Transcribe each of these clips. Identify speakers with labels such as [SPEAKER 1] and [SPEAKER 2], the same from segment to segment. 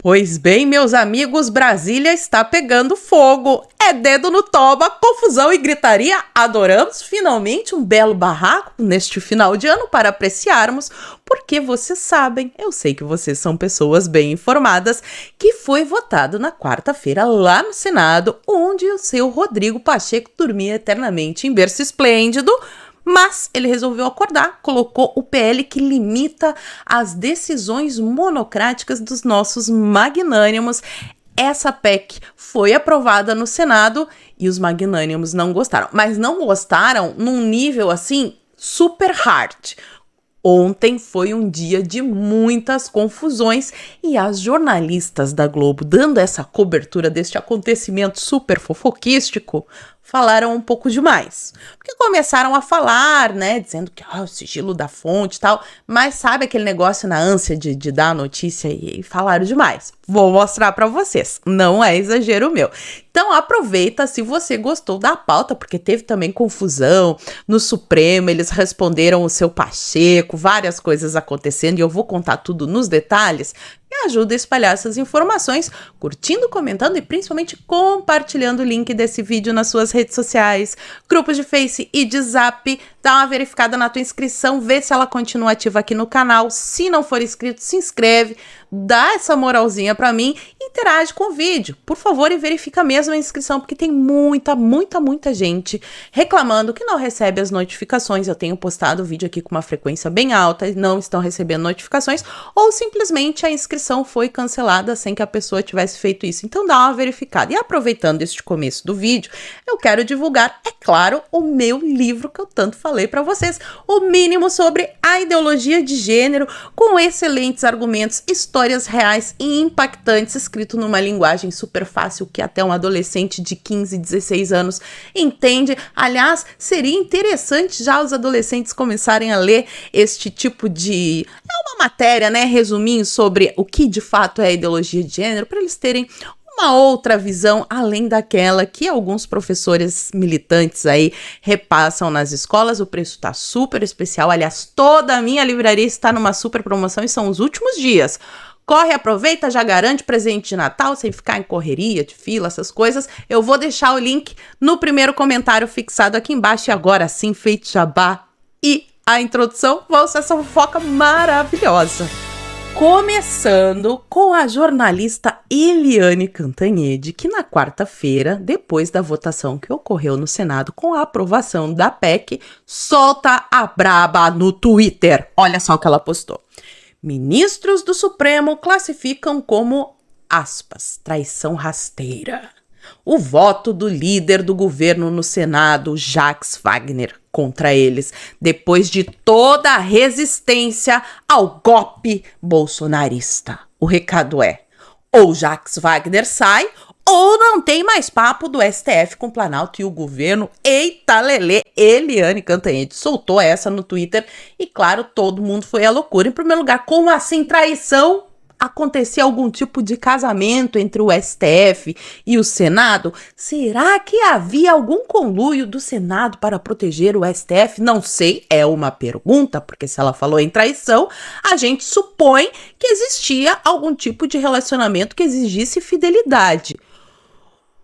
[SPEAKER 1] Pois bem, meus amigos, Brasília está pegando fogo. É dedo no toba, confusão e gritaria. Adoramos finalmente um belo barraco neste final de ano para apreciarmos, porque vocês sabem, eu sei que vocês são pessoas bem informadas, que foi votado na quarta-feira lá no Senado, onde o seu Rodrigo Pacheco dormia eternamente em berço esplêndido. Mas ele resolveu acordar, colocou o PL que limita as decisões monocráticas dos nossos magnânimos. Essa PEC foi aprovada no Senado e os magnânimos não gostaram. Mas não gostaram num nível assim super hard. Ontem foi um dia de muitas confusões e as jornalistas da Globo, dando essa cobertura deste acontecimento super fofoquístico, falaram um pouco demais. Porque começaram a falar, né, dizendo que o sigilo da fonte e tal, mas sabe aquele negócio na ânsia de dar a notícia e falaram demais. Vou mostrar pra vocês, não é exagero meu. Então aproveita se você gostou da pauta, porque teve também confusão no Supremo, eles responderam o seu Pacheco, várias coisas acontecendo e eu vou contar tudo nos detalhes. Me ajuda a espalhar essas informações, curtindo, comentando e principalmente compartilhando o link desse vídeo nas suas redes sociais, grupos de Face e de Zap. Dá uma verificada na tua inscrição, vê se ela continua ativa aqui no canal. Se não for inscrito, se inscreve, dá essa moralzinha pra mim e interage com o vídeo. Por favor, e verifica mesmo a inscrição, porque tem muita gente reclamando que não recebe as notificações. Eu tenho postado o vídeo aqui com uma frequência bem alta e não estão recebendo notificações, ou simplesmente a inscrição foi cancelada sem que a pessoa tivesse feito isso. Então dá uma verificada. E aproveitando este começo do vídeo, eu quero divulgar, é claro, o meu livro que eu tanto falei para vocês, O Mínimo sobre a Ideologia de Gênero, com excelentes argumentos, histórias reais e impactantes, escrito numa linguagem super fácil que até um adolescente de 15, 16 anos entende. Aliás, seria interessante já os adolescentes começarem a ler este tipo de... É uma matéria, né, resuminho sobre o que de fato é a ideologia de gênero, para eles terem uma outra visão além daquela que alguns professores militantes aí repassam nas escolas. O preço tá super especial, aliás, toda a minha livraria está numa super promoção e são os últimos dias. Corre, aproveita, já garante presente de Natal, sem ficar em correria, de fila, essas coisas. Eu vou deixar o link no primeiro comentário fixado aqui embaixo. E agora sim, feito jabá e a introdução, vamos a essa fofoca maravilhosa. Começando com a jornalista Eliane Cantanhede, que na quarta-feira, depois da votação que ocorreu no Senado com a aprovação da PEC, solta a braba no Twitter. Olha só o que ela postou. Ministros do Supremo classificam como, aspas, traição rasteira o voto do líder do governo no Senado, Jacques Wagner, contra eles, depois de toda a resistência ao golpe bolsonarista. O recado é, ou Jacques Wagner sai, ou não tem mais papo do STF com o Planalto e o governo. Eita lelê, Eliane Cantanhede soltou essa no Twitter e claro, todo mundo foi à loucura. Em primeiro lugar, como assim traição? Acontecia algum tipo de casamento entre o STF e o Senado? Será que havia algum conluio do Senado para proteger o STF? Não sei, é uma pergunta, porque se ela falou em traição, a gente supõe que existia algum tipo de relacionamento que exigisse fidelidade.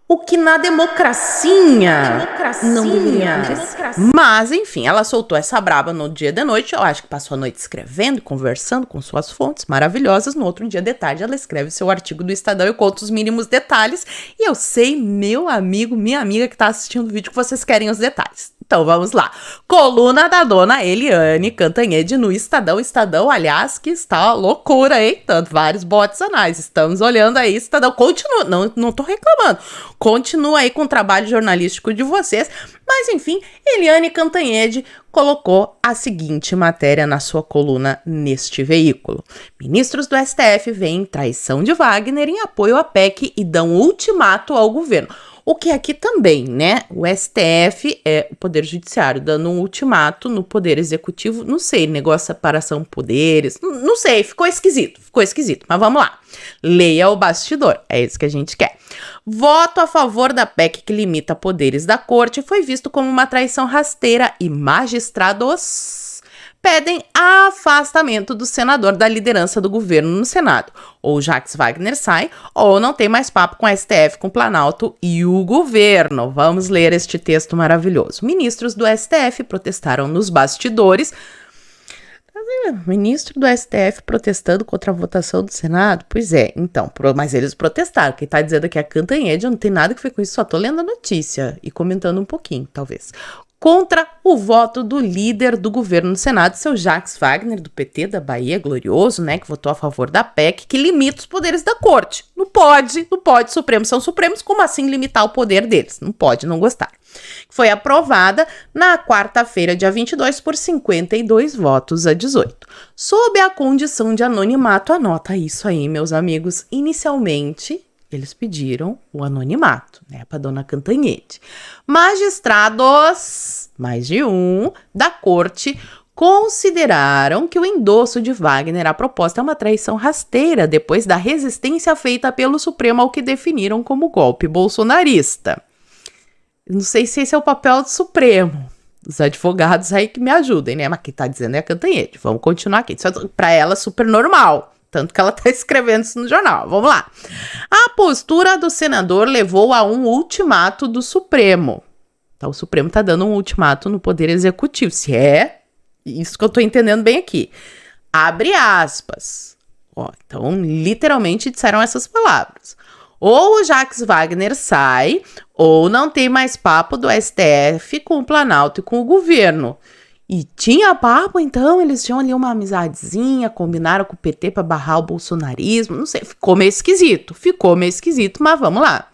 [SPEAKER 1] O que na democracia não deveria acontecer. Mas, enfim, ela soltou essa braba no dia de noite. Eu acho que passou a noite escrevendo, conversando com suas fontes maravilhosas. No outro dia de tarde, ela escreve seu artigo do Estadão e conta os mínimos detalhes. E eu sei, meu amigo, minha amiga que tá assistindo o vídeo, que vocês querem os detalhes. Então, vamos lá. Coluna da dona Eliane Cantanhede no Estadão. Estadão, aliás, que está loucura, hein? Tanto vários bots anais. Estamos olhando aí, Estadão. Continua, não tô reclamando. Continua aí com o trabalho jornalístico de vocês. Mas, enfim, Eliane Cantanhede colocou a seguinte matéria na sua coluna neste veículo. Ministros do STF veem traição de Wagner em apoio à PEC e dão ultimato ao governo. O que aqui também, né? O STF é o Poder Judiciário dando um ultimato no Poder Executivo. Não sei, negócio de separação de poderes. Não sei, ficou esquisito. Mas vamos lá. Leia o bastidor, é isso que a gente quer. Voto a favor da PEC que limita poderes da corte foi visto como uma traição rasteira e magistrados pedem afastamento do senador da liderança do governo no Senado. Ou Jacques Wagner sai, ou não tem mais papo com a STF, com o Planalto e o governo. Vamos ler este texto maravilhoso. Ministros do STF protestaram nos bastidores. Ministro do STF protestando contra a votação do Senado? Pois é, então, mas eles protestaram. Quem tá dizendo aqui é a Cantanhede, não tem nada que ver com isso, só tô lendo a notícia e comentando um pouquinho, talvez. Contra o voto do líder do governo no Senado, seu Jacques Wagner, do PT da Bahia, glorioso, né, que votou a favor da PEC, que limita os poderes da corte. Não pode, Supremos são Supremos, como assim limitar o poder deles? Não pode não gostar. Foi aprovada na quarta-feira, dia 22, por 52 votos a 18. Sob a condição de anonimato, anota isso aí, meus amigos, inicialmente eles pediram o anonimato, né, para dona Cantanhede. Magistrados, mais de um, da corte, consideraram que o endosso de Wagner à proposta é uma traição rasteira depois da resistência feita pelo Supremo ao que definiram como golpe bolsonarista. Não sei se esse é o papel do Supremo. Os advogados aí que me ajudem, né? Mas quem tá dizendo é a Cantanhede. Vamos continuar aqui. Isso é pra ela super normal. Tanto que ela tá escrevendo isso no jornal. Vamos lá. A postura do senador levou a um ultimato do Supremo. Então, o Supremo tá dando um ultimato no Poder Executivo. Se é isso que eu tô entendendo bem aqui. Abre aspas. Ó, então, literalmente disseram essas palavras. Ou o Jacques Wagner sai, ou não tem mais papo do STF com o Planalto e com o governo. E tinha papo, então, eles tinham ali uma amizadezinha, combinaram com o PT para barrar o bolsonarismo, não sei, ficou meio esquisito, mas vamos lá.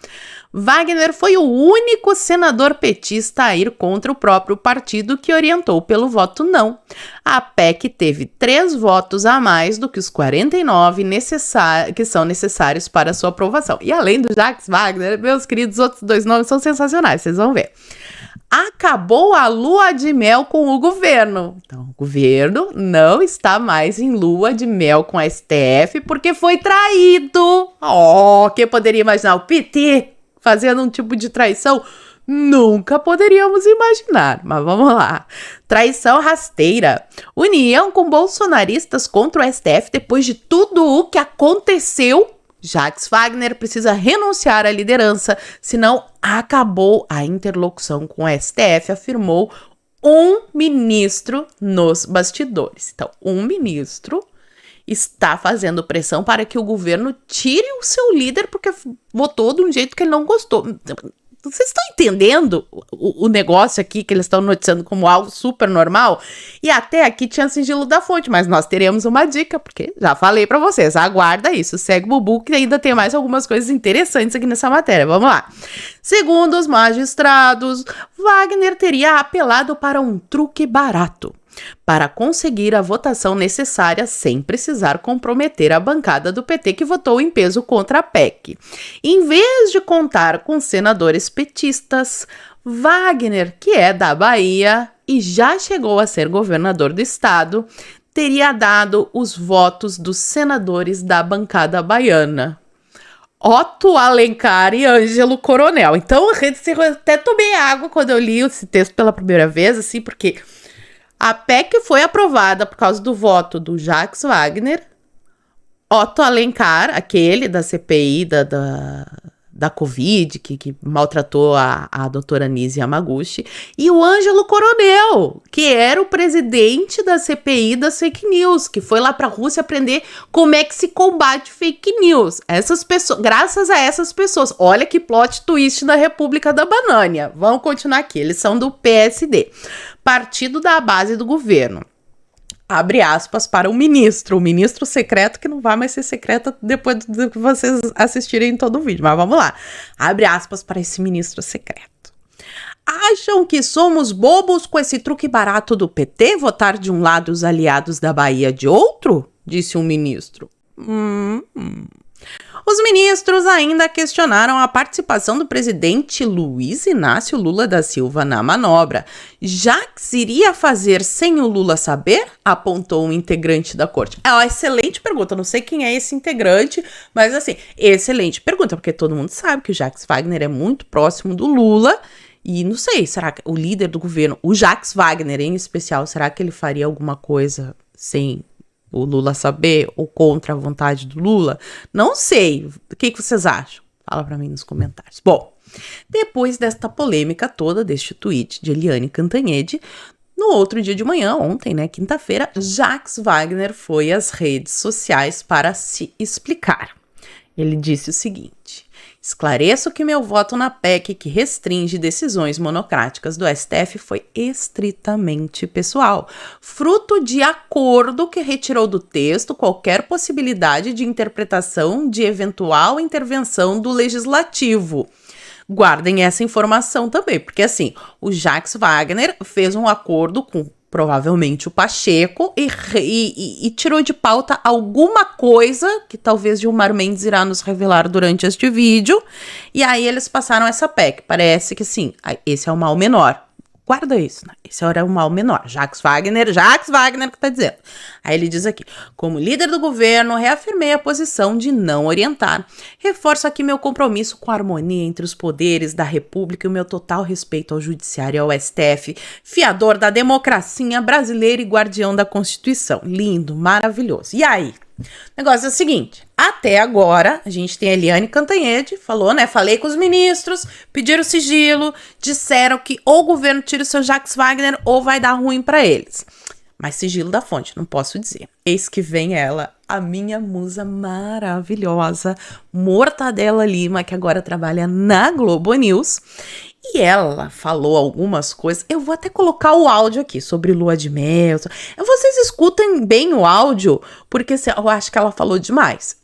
[SPEAKER 1] Wagner foi o único senador petista a ir contra o próprio partido que orientou pelo voto não. A PEC teve 3 votos a mais do que os 49 que são necessários para sua aprovação. E além do Jacques Wagner, meus queridos, outros 2 nomes são sensacionais, vocês vão ver. Acabou a lua de mel com o governo. Então, o governo não está mais em lua de mel com a STF porque foi traído. Quem poderia imaginar? O PT fazendo um tipo de traição? Nunca poderíamos imaginar, mas vamos lá. Traição rasteira. União com bolsonaristas contra o STF depois de tudo o que aconteceu. Jacques Wagner precisa renunciar à liderança, senão acabou a interlocução com o STF, afirmou um ministro nos bastidores. Então, um ministro está fazendo pressão para que o governo tire o seu líder porque votou de um jeito que ele não gostou. Vocês estão entendendo o negócio aqui que eles estão noticiando como algo super normal? E até aqui tinha sigilo da fonte, mas nós teremos uma dica, porque já falei pra vocês, aguarda isso, segue o Bubu que ainda tem mais algumas coisas interessantes aqui nessa matéria, vamos lá. Segundo os magistrados, Wagner teria apelado para um truque barato para conseguir a votação necessária sem precisar comprometer a bancada do PT que votou em peso contra a PEC. Em vez de contar com senadores petistas, Wagner, que é da Bahia e já chegou a ser governador do estado, teria dado os votos dos senadores da bancada baiana. Otto Alencar e Ângelo Coronel. Então, eu até tomei água quando eu li esse texto pela primeira vez, assim, porque a PEC foi aprovada por causa do voto do Jacques Wagner, Otto Alencar, aquele da CPI da Covid, que maltratou a doutora Nise Yamaguchi, e o Ângelo Coronel, que era o presidente da CPI das fake news, que foi lá para a Rússia aprender como é que se combate fake news. Essas pessoas, graças a essas pessoas, olha que plot twist na República da Banânia. Vamos continuar aqui, eles são do PSD. Partido da base do governo. Abre aspas para o ministro secreto, que não vai mais ser secreto depois do que vocês assistirem todo o vídeo, mas vamos lá. Abre aspas para esse ministro secreto. Acham que somos bobos com esse truque barato do PT, votar de um lado os aliados da Bahia de outro? Disse um ministro. Os ministros ainda questionaram a participação do presidente Luiz Inácio Lula da Silva na manobra. Jacques iria fazer sem o Lula saber? Apontou um integrante da corte. É uma excelente pergunta, não sei quem é esse integrante, mas assim, excelente pergunta, porque todo mundo sabe que o Jacques Wagner é muito próximo do Lula E não sei, será que o líder do governo, o Jacques Wagner em especial, será que ele faria alguma coisa sem o Lula saber ou contra a vontade do Lula? Não sei. O que vocês acham? Fala pra mim nos comentários. Bom, depois desta polêmica toda, deste tweet de Eliane Cantanhede, no outro dia de manhã, ontem, né, quinta-feira, Jacques Wagner foi às redes sociais para se explicar. Ele disse o seguinte: esclareço que meu voto na PEC que restringe decisões monocráticas do STF foi estritamente pessoal, fruto de acordo que retirou do texto qualquer possibilidade de interpretação de eventual intervenção do legislativo. Guardem essa informação também, porque assim, o Jacques Wagner fez um acordo com provavelmente o Pacheco e tirou de pauta alguma coisa que talvez Gilmar Mendes irá nos revelar durante este vídeo, e aí eles passaram essa PEC. Parece que sim, esse é o mal menor. Guarda isso, né? Esse era o mal menor. Jacques Wagner que tá dizendo. Aí ele diz aqui: como líder do governo, reafirmei a posição de não orientar. Reforço aqui meu compromisso com a harmonia entre os poderes da República e o meu total respeito ao Judiciário e ao STF, fiador da democracia brasileira e guardião da Constituição. Lindo, maravilhoso. E aí? O negócio é o seguinte: até agora, a gente tem a Eliane Cantanhede, falou, né? Falei com os ministros, pediram sigilo, disseram que ou o governo tira o seu Jacques Wagner ou vai dar ruim pra eles. Mas sigilo da fonte, não posso dizer. Eis que vem ela, a minha musa maravilhosa, Mortadela Lima, que agora trabalha na Globo News. E ela falou algumas coisas, eu vou até colocar o áudio aqui sobre lua de mel. Vocês escutem bem o áudio, porque eu acho que ela falou demais.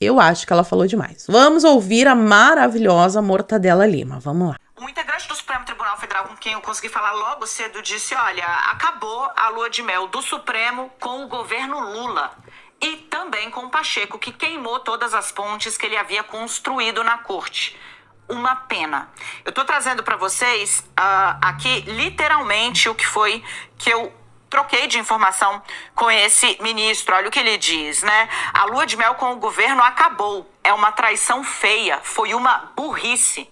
[SPEAKER 1] Vamos ouvir a maravilhosa Mortadela Lima, vamos lá.
[SPEAKER 2] Um integrante do Supremo Tribunal Federal com quem eu consegui falar logo cedo disse: olha, acabou a lua de mel do Supremo com o governo Lula. E também com o Pacheco, que queimou todas as pontes que ele havia construído na corte. Uma pena. Eu tô trazendo para vocês aqui literalmente o que foi que eu troquei de informação com esse ministro. Olha o que ele diz, né? A lua de mel com o governo acabou. É uma traição feia. Foi uma burrice.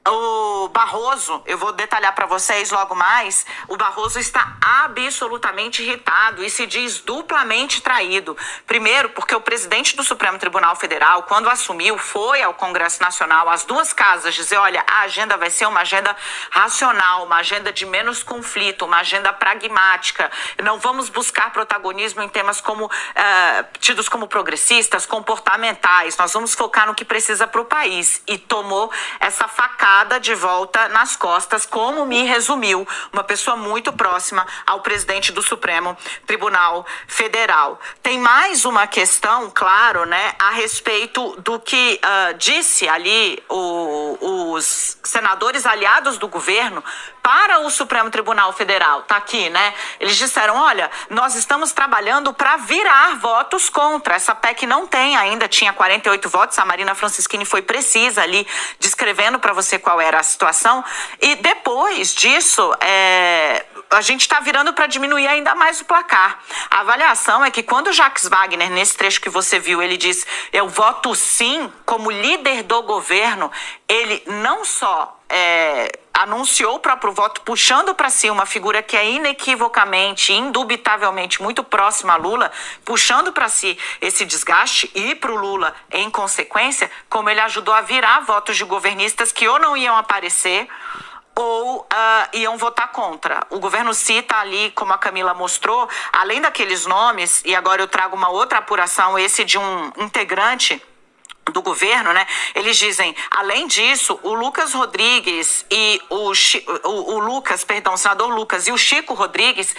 [SPEAKER 2] O Barroso, eu vou detalhar para vocês logo mais, o Barroso está absolutamente irritado e se diz duplamente traído. Primeiro, porque o presidente do Supremo Tribunal Federal, quando assumiu, foi ao Congresso Nacional, às duas casas, dizer: olha, a agenda vai ser uma agenda racional, uma agenda de menos conflito, uma agenda pragmática. Não vamos buscar protagonismo em temas como tidos como progressistas, comportamentais. Nós vamos focar no que precisa para o país. E tomou essa facada de volta nas costas, como me resumiu uma pessoa muito próxima ao presidente do Supremo Tribunal Federal. Tem mais uma questão, claro, né, a respeito do que disse ali os senadores aliados do governo para o Supremo Tribunal Federal. Tá aqui, né? Eles disseram: olha, nós estamos trabalhando para virar votos contra. Essa PEC não tem ainda, tinha 48 votos. A Marina Francischini foi precisa ali, descrevendo para você qual era a situação. E depois disso, a gente está virando para diminuir ainda mais o placar. A avaliação é que quando o Jacques Wagner, nesse trecho que você viu, ele diz: eu voto sim, como líder do governo, ele não só anunciou o próprio voto, puxando para si uma figura que é inequivocamente, indubitavelmente muito próxima a Lula, puxando para si esse desgaste, e para o Lula, em consequência, como ele ajudou a virar votos de governistas que ou não iam aparecer ou iam votar contra. O governo cita ali, como a Camila mostrou, além daqueles nomes, e agora eu trago uma outra apuração, esse de um integrante do governo, né? Eles dizem: além disso, o Lucas Rodrigues e o senador Lucas e o Chico Rodrigues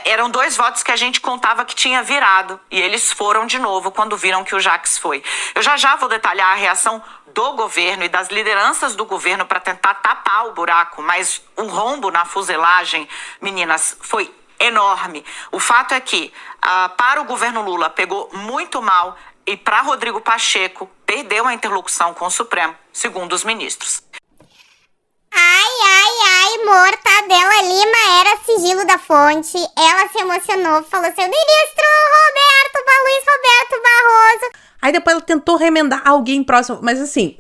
[SPEAKER 2] eram dois votos que a gente contava que tinha virado, e eles foram de novo quando viram que o Jacques foi. Eu já vou detalhar a reação do governo e das lideranças do governo para tentar tapar o buraco, mas o rombo na fuselagem, meninas, foi enorme. O fato é que para o governo Lula pegou muito mal, e para Rodrigo Pacheco perdeu a interlocução com o Supremo, segundo os ministros.
[SPEAKER 3] Ai, Mortadela Lima era sigilo da fonte. Ela se emocionou, falou: seu ministro Luiz Roberto Barroso.
[SPEAKER 1] Aí depois ela tentou remendar alguém próximo, mas assim,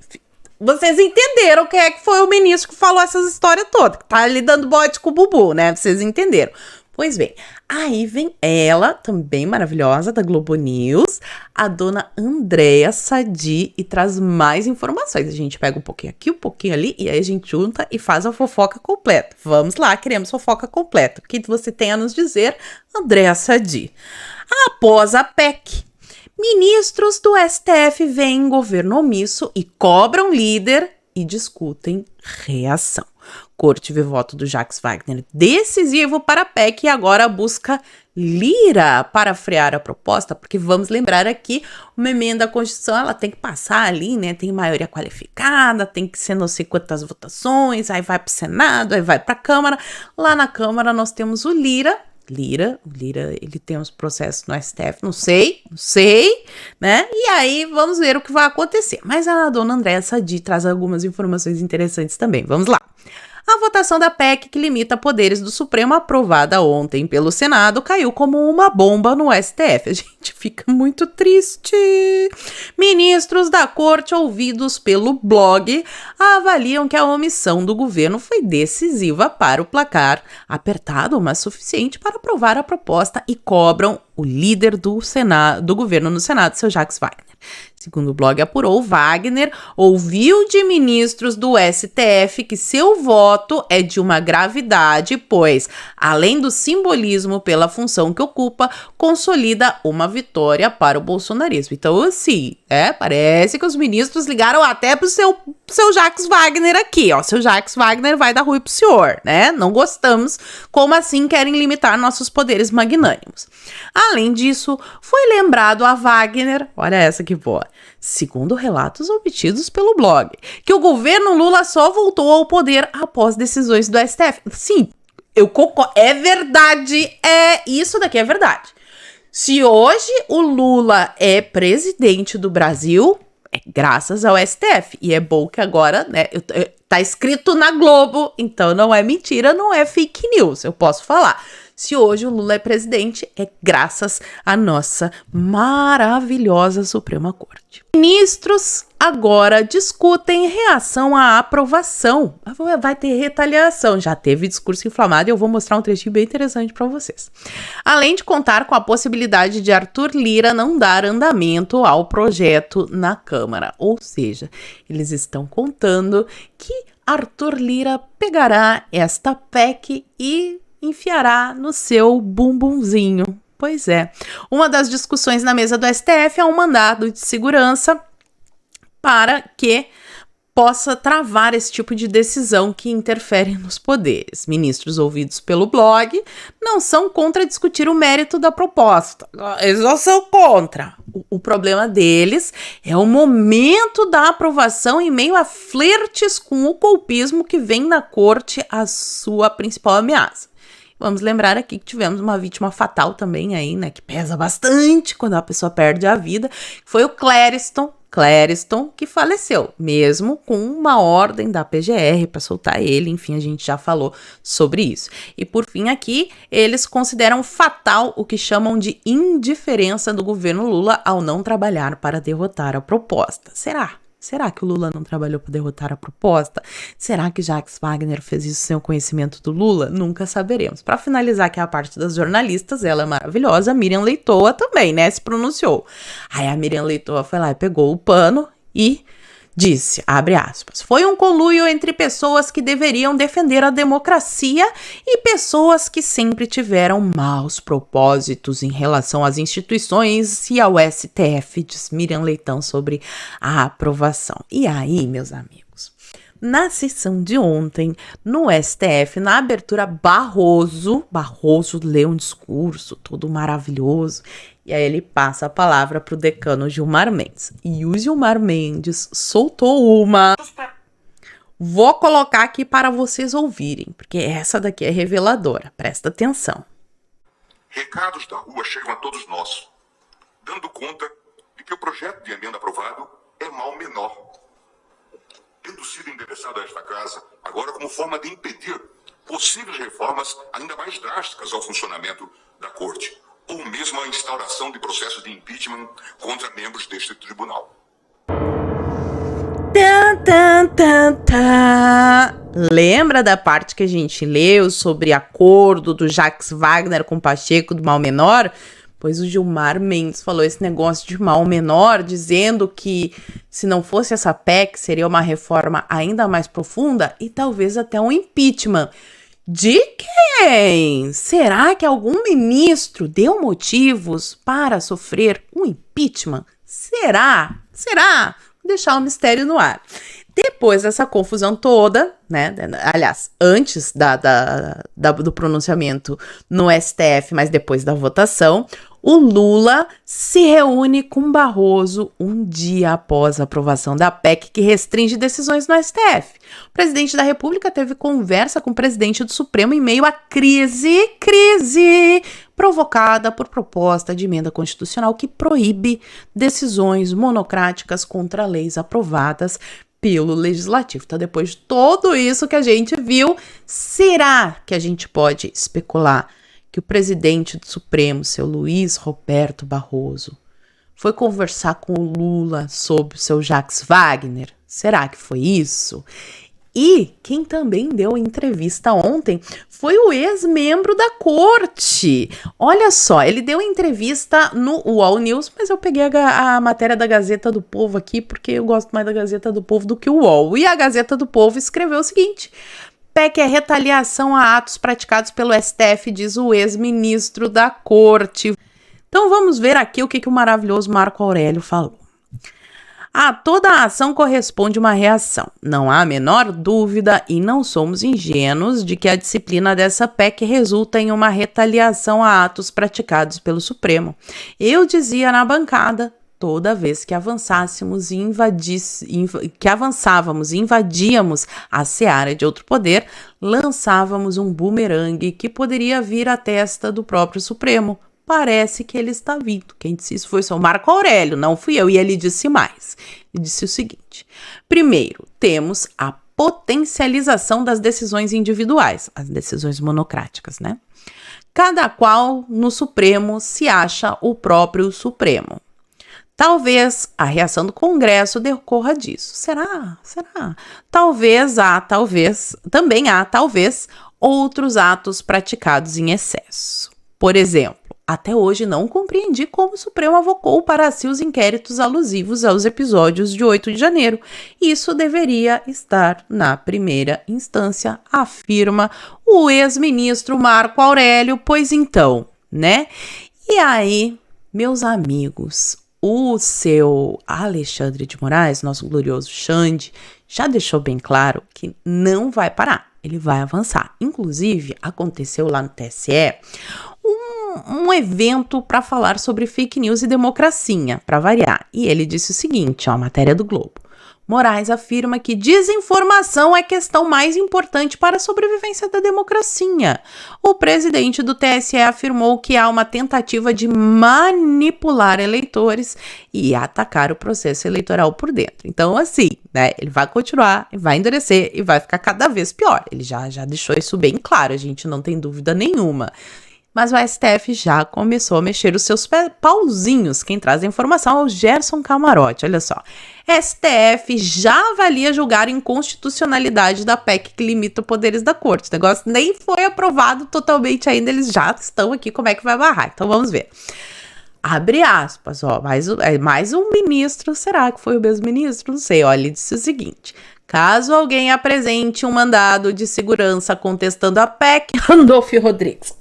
[SPEAKER 1] Vocês entenderam quem é que foi o ministro que falou essas histórias todas, que tá ali dando bote com o Bubu, né? Vocês entenderam. Pois bem, aí vem ela, também maravilhosa, da Globo News, a dona Andréa Sadi, e traz mais informações. A gente pega um pouquinho aqui, um pouquinho ali, e aí a gente junta e faz a fofoca completa. Vamos lá, queremos fofoca completa. O que você tem a nos dizer, Andréa Sadi? Após a PEC, ministros do STF veem governo omisso e cobram líder e discutem reação. Corte vê voto do Jacques Wagner decisivo para a PEC e agora busca Lira para frear a proposta, porque vamos lembrar aqui, uma emenda à Constituição, ela tem que passar ali, né, tem maioria qualificada, tem que ser não sei quantas votações, aí vai para o Senado, aí vai para a Câmara. Lá na Câmara nós temos o Lira, ele tem uns processos no STF, não sei, né? E aí vamos ver o que vai acontecer. Mas a dona Andréa Sadi traz algumas informações interessantes também. Vamos lá. A votação da PEC, que limita poderes do Supremo, aprovada ontem pelo Senado, caiu como uma bomba no STF. A gente fica muito triste. Ministros da corte, ouvidos pelo blog, avaliam que a omissão do governo foi decisiva para o placar apertado, mas suficiente para aprovar a proposta, e cobram o líder do governo no Senado, seu Jacques Wagner. Segundo o blog apurou, Wagner ouviu de ministros do STF que seu voto é de uma gravidade, pois, além do simbolismo pela função que ocupa, consolida uma vitória para o bolsonarismo. Então, assim, parece que os ministros ligaram até pro seu Jacques Wagner aqui, ó. Seu Jacques Wagner vai dar ruim pro senhor, né? Não gostamos. Como assim querem limitar nossos poderes magnânimos? Além disso, foi lembrado a Wagner, olha essa que boa, segundo relatos obtidos pelo blog, que o governo Lula só voltou ao poder após decisões do STF. Sim, eu concordo, é verdade, isso daqui é verdade. Se hoje o Lula é presidente do Brasil, é graças ao STF. E é bom que agora, né, tá escrito na Globo, então não é mentira, não é fake news, eu posso falar. Se hoje o Lula é presidente, é graças à nossa maravilhosa Suprema Corte. Ministros agora discutem reação à aprovação. Vai ter retaliação. Já teve discurso inflamado e eu vou mostrar um trechinho bem interessante para vocês. Além de contar com a possibilidade de Arthur Lira não dar andamento ao projeto na Câmara. Ou seja, eles estão contando que Arthur Lira pegará esta PEC e enfiará no seu bumbumzinho. Pois é. Uma das discussões na mesa do STF é um mandado de segurança para que possa travar esse tipo de decisão que interfere nos poderes. Ministros ouvidos pelo blog não são contra discutir o mérito da proposta. Eles não são contra. O problema deles é o momento da aprovação em meio a flertes com o golpismo que vem na corte a sua principal ameaça. Vamos lembrar aqui que tivemos uma vítima fatal também aí, né, que pesa bastante quando a pessoa perde a vida, foi o Clériston, que faleceu, mesmo com uma ordem da PGR para soltar ele, enfim, a gente já falou sobre isso. E por fim aqui, eles consideram fatal o que chamam de indiferença do governo Lula ao não trabalhar para derrotar a proposta. Será que o Lula não trabalhou para derrotar a proposta? Será que Jacques Wagner fez isso sem o conhecimento do Lula? Nunca saberemos. Para finalizar aqui a parte das jornalistas, ela é maravilhosa, a Miriam Leitoa também, né, se pronunciou. Aí a Miriam Leitoa foi lá e pegou o pano e disse, abre aspas, foi um conluio entre pessoas que deveriam defender a democracia e pessoas que sempre tiveram maus propósitos em relação às instituições e ao STF, diz Miriam Leitão sobre a aprovação. E aí, meus amigos, na sessão de ontem, no STF, na abertura, Barroso leu um discurso todo maravilhoso. E aí ele passa a palavra para o decano Gilmar Mendes. E o Gilmar Mendes soltou uma. Vou colocar aqui para vocês ouvirem, porque essa daqui é reveladora. Presta atenção.
[SPEAKER 4] Recados da rua chegam a todos nós, dando conta de que o projeto de emenda aprovado é mal menor, tendo sido endereçado a esta casa agora como forma de impedir possíveis reformas ainda mais drásticas ao funcionamento da Corte, ou mesmo a instauração de processos de impeachment contra membros deste tribunal.
[SPEAKER 1] tan, tan. Lembra da parte que a gente leu sobre acordo do Jacques Wagner com Pacheco do mal menor? Pois o Gilmar Mendes falou esse negócio de mal menor, dizendo que se não fosse essa PEC, seria uma reforma ainda mais profunda e talvez até um impeachment. De quem? Será que algum ministro deu motivos para sofrer um impeachment? Será? Será? Vou deixar o mistério no ar. Depois dessa confusão toda, né? Aliás, antes do pronunciamento no STF, mas depois da votação, o Lula se reúne com Barroso um dia após a aprovação da PEC que restringe decisões no STF. O presidente da República teve conversa com o presidente do Supremo em meio à crise provocada por proposta de emenda constitucional que proíbe decisões monocráticas contra leis aprovadas pelo Legislativo. Então, depois de tudo isso que a gente viu, será que a gente pode especular que o presidente do Supremo, seu Luiz Roberto Barroso, foi conversar com o Lula sobre o seu Jacques Wagner? Será que foi isso? E quem também deu entrevista ontem foi o ex-membro da corte. Olha só, ele deu entrevista no UOL News, mas eu peguei a matéria da Gazeta do Povo aqui, porque eu gosto mais da Gazeta do Povo do que o UOL. E a Gazeta do Povo escreveu o seguinte: PEC é retaliação a atos praticados pelo STF, diz o ex-ministro da corte. Então vamos ver aqui o que o maravilhoso Marco Aurélio falou. A toda a ação corresponde uma reação. Não há a menor dúvida e não somos ingênuos de que a disciplina dessa PEC resulta em uma retaliação a atos praticados pelo Supremo. Eu dizia na bancada, toda vez que avançávamos e invadíamos a seara de outro poder, lançávamos um bumerangue que poderia vir à testa do próprio Supremo. Parece que ele está vindo. Quem disse isso foi o Marco Aurélio, não fui eu. E ele disse mais. Ele disse o seguinte: primeiro, temos a potencialização das decisões individuais, as decisões monocráticas, né? Cada qual no Supremo se acha o próprio Supremo. Talvez a reação do Congresso decorra disso. Será? Talvez, outros atos praticados em excesso. Por exemplo, até hoje não compreendi como o Supremo avocou para si os inquéritos alusivos aos episódios de 8 de janeiro. Isso deveria estar na primeira instância, afirma o ex-ministro Marco Aurélio. Pois então, né? E aí, meus amigos, o seu Alexandre de Moraes, nosso glorioso Xande, já deixou bem claro que não vai parar, ele vai avançar. Inclusive, aconteceu lá no TSE um evento para falar sobre fake news e democracia, para variar. E ele disse o seguinte, ó, matéria do Globo. Moraes afirma que desinformação é a questão mais importante para a sobrevivência da democracia. O presidente do TSE afirmou que há uma tentativa de manipular eleitores e atacar o processo eleitoral por dentro. Então, assim, né, ele vai continuar, vai endurecer e vai ficar cada vez pior. Ele já deixou isso bem claro, a gente não tem dúvida nenhuma. Mas o STF já começou a mexer os seus pauzinhos. Quem traz a informação é o Gerson Camarote, olha só. STF já avalia julgar a inconstitucionalidade da PEC que limita poderes da corte. O negócio nem foi aprovado totalmente ainda, eles já estão aqui, como é que vai barrar? Então vamos ver. Abre aspas, ó, mais um ministro, será que foi o mesmo ministro? Não sei, ó, ele disse o seguinte: caso alguém apresente um mandado de segurança contestando a PEC, Randolfo Rodrigues,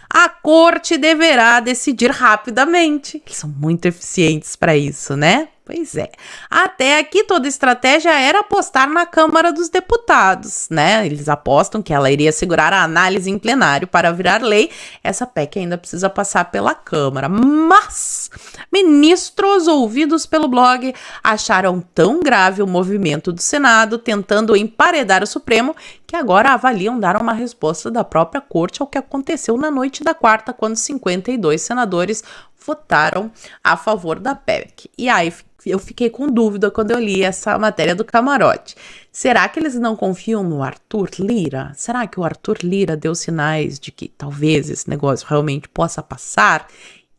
[SPEAKER 1] a corte deverá decidir rapidamente. Eles são muito eficientes para isso, né? Pois é. Até aqui toda a estratégia era apostar na Câmara dos Deputados, né? Eles apostam que ela iria segurar a análise em plenário para virar lei. Essa PEC ainda precisa passar pela Câmara. Mas ministros ouvidos pelo blog acharam tão grave o movimento do Senado tentando emparedar o Supremo que agora avaliam dar uma resposta da própria corte ao que aconteceu na noite da quarta, quando 52 senadores votaram a favor da PEC. E aí eu fiquei com dúvida quando eu li essa matéria do Camarote. Será que eles não confiam no Arthur Lira? Será que o Arthur Lira deu sinais de que talvez esse negócio realmente possa passar?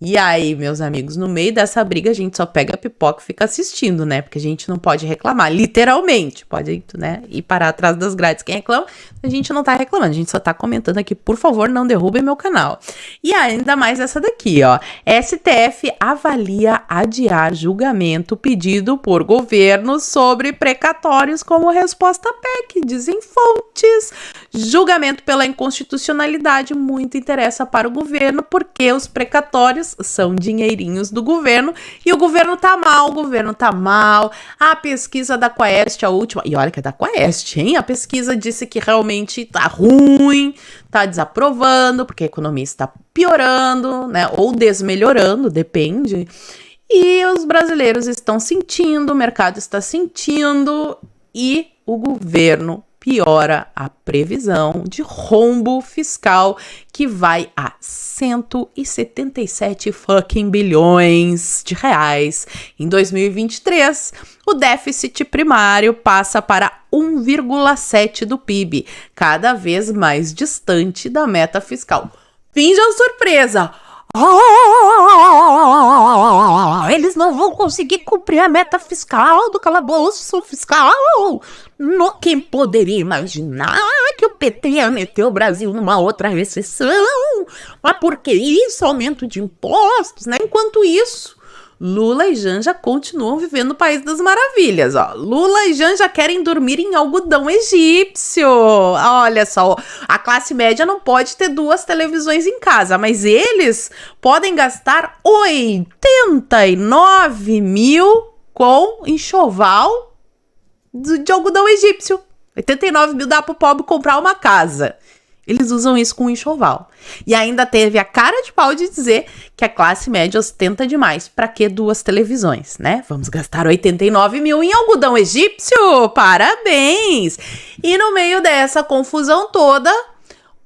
[SPEAKER 1] E aí, meus amigos, no meio dessa briga, a gente só pega a pipoca e fica assistindo, né? Porque a gente não pode reclamar, literalmente. Pode, né, ir parar atrás das grades quem reclama. A gente não tá reclamando, a gente só tá comentando aqui. Por favor, não derrubem meu canal. E ainda mais essa daqui, ó. STF avalia adiar julgamento pedido por governo sobre precatórios como resposta à PEC, dizem fontes. Julgamento pela inconstitucionalidade muito interessa para o governo, porque os precatórios são dinheirinhos do governo e o governo tá mal, A pesquisa da Quaest, a última, e olha que é da Quaest, hein? A pesquisa disse que realmente tá ruim, tá desaprovando, porque a economia está piorando, né? Ou desmelhorando, depende. E os brasileiros estão sentindo, o mercado está sentindo e o governo piora a previsão de rombo fiscal que vai a 177 fucking bilhões de reais. Em 2023, o déficit primário passa para 1,7% do PIB, cada vez mais distante da meta fiscal. Finjam surpresa! Eles não vão conseguir cumprir a meta fiscal do calabouço fiscal. Quem poderia imaginar que o PT ia meter o Brasil numa outra recessão? Mas por que isso? Aumento de impostos, né? Enquanto isso, Lula e Janja continuam vivendo no País das Maravilhas, ó. Lula e Janja querem dormir em algodão egípcio. Olha só, a classe média não pode ter 2 televisões em casa, mas eles podem gastar 89 mil com enxoval de algodão egípcio. 89 mil dá pro pobre comprar uma casa. Eles usam isso com enxoval. E ainda teve a cara de pau de dizer que a classe média ostenta demais. Pra que 2 televisões, né? Vamos gastar 89 mil em algodão egípcio? Parabéns! E no meio dessa confusão toda,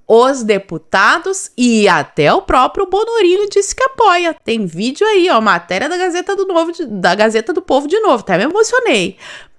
[SPEAKER 1] os deputados e até o próprio Bonorinho disse que apoia. Tem vídeo aí, ó, matéria da Gazeta do Povo de novo. Até me emocionei.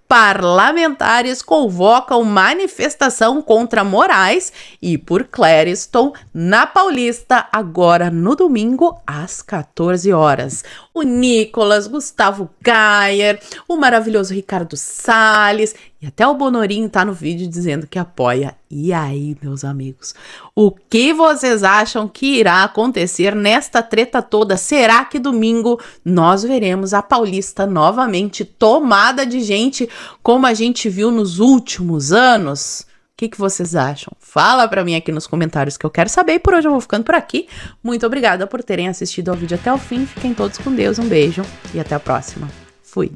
[SPEAKER 1] Parlamentares convocam manifestação contra Moraes e por Clériston na Paulista, agora no domingo, às 14 horas. O Nicolas, Gustavo Gayer, o maravilhoso Ricardo Salles e até o Bonorinho tá no vídeo dizendo que apoia. E aí, meus amigos, o que vocês acham que irá acontecer nesta treta toda? Será que domingo nós veremos a Paulista novamente tomada de gente como a gente viu nos últimos anos? O que vocês acham? Fala pra mim aqui nos comentários que eu quero saber. E por hoje eu vou ficando por aqui. Muito obrigada por terem assistido ao vídeo até o fim. Fiquem todos com Deus. Um beijo e até a próxima. Fui!